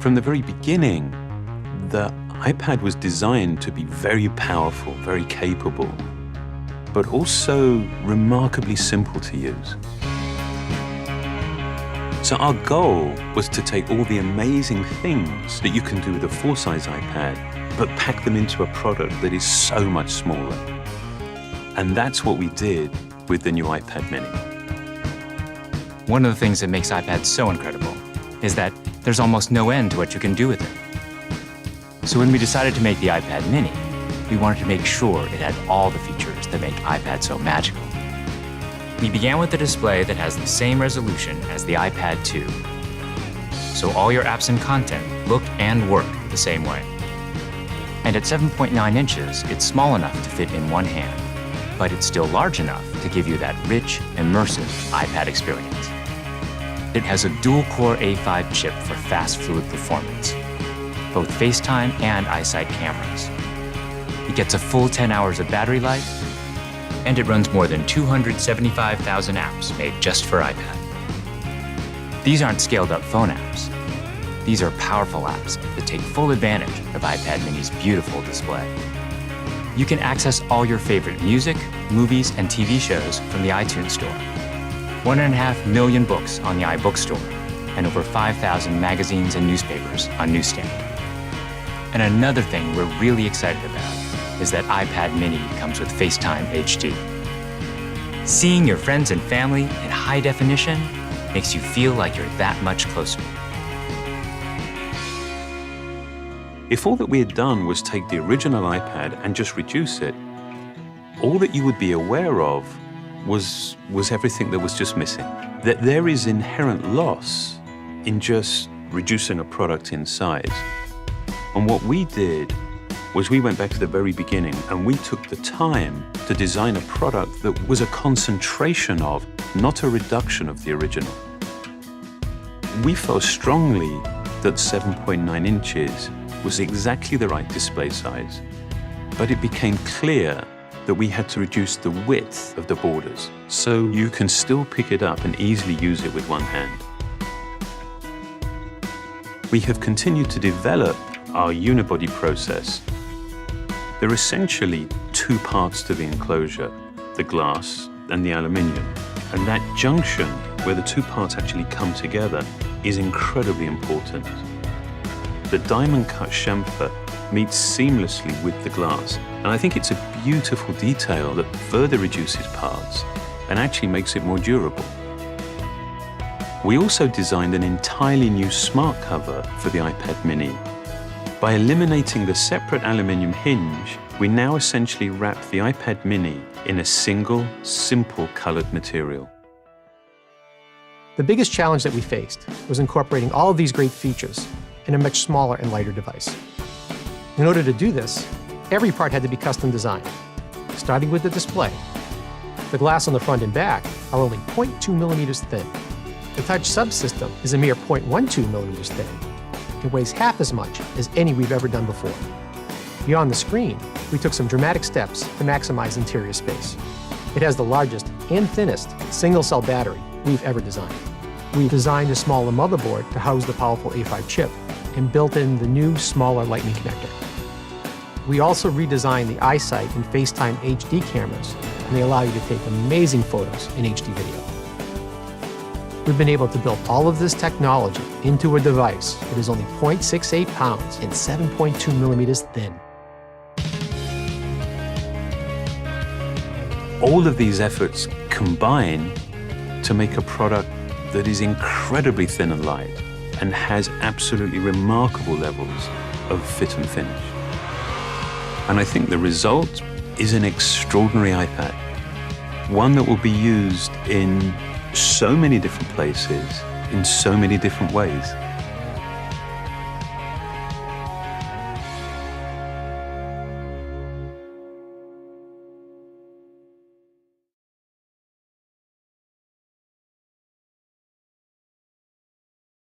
From the very beginning, the iPad was designed to be very powerful, very capable, but also remarkably simple to use. So our goal was to take all the amazing things that you can do with a full-size iPad, but pack them into a product that is so much smaller. And that's what we did with the new iPad mini. One of the things that makes iPads so incredible is that there's almost no end to what you can do with it. So when we decided to make the iPad mini, we wanted to make sure it had all the features that make iPad so magical. We began with a display that has the same resolution as the iPad 2. So all your apps and content look and work the same way. And at 7.9 inches, it's small enough to fit in one hand, but it's still large enough to give you that rich, immersive iPad experience. It has a dual-core A5 chip for fast, fluid performance, both FaceTime and iSight cameras. It gets a full 10 hours of battery life, and it runs more than 275,000 apps made just for iPad. These aren't scaled-up phone apps. These are powerful apps that take full advantage of iPad mini's beautiful display. You can access all your favorite music, movies, and TV shows from the iTunes Store. 1.5 million books on the iBookstore, and over 5,000 magazines and newspapers on Newsstand. And another thing we're really excited about is that iPad mini comes with FaceTime HD. Seeing your friends and family in high definition makes you feel like you're that much closer. If all that we had done was take the original iPad and just reduce it, all that you would be aware of was everything that was just missing. That there is inherent loss in just reducing a product in size. And what we did was we went back to the very beginning and we took the time to design a product that was a concentration of, not a reduction of the original. We felt strongly that 7.9 inches was exactly the right display size, but it became clear that we had to reduce the width of the borders so you can still pick it up and easily use it with one hand. We have continued to develop our unibody process. There are essentially two parts to the enclosure, the glass and the aluminium. And that junction where the two parts actually come together is incredibly important. The diamond-cut chamfer meets seamlessly with the glass. And I think it's a beautiful detail that further reduces parts and actually makes it more durable. We also designed an entirely new smart cover for the iPad mini. By eliminating the separate aluminium hinge, we now essentially wrap the iPad mini in a single, simple colored material. The biggest challenge that we faced was incorporating all of these great features in a much smaller and lighter device. In order to do this, every part had to be custom designed, starting with the display. The glass on the front and back are only 0.2 millimeters thin. The touch subsystem is a mere 0.12 millimeters thin. It weighs half as much as any we've ever done before. Beyond the screen, we took some dramatic steps to maximize interior space. It has the largest and thinnest single-cell battery we've ever designed. We've designed a smaller motherboard to house the powerful A5 chip and built in the new, smaller Lightning connector. We also redesigned the iSight and FaceTime HD cameras, and they allow you to take amazing photos in HD video. We've been able to build all of this technology into a device that is only 0.68 pounds and 7.2 millimeters thin. All of these efforts combine to make a product that is incredibly thin and light and has absolutely remarkable levels of fit and finish. And I think the result is an extraordinary iPad, one that will be used in so many different places, in so many different ways.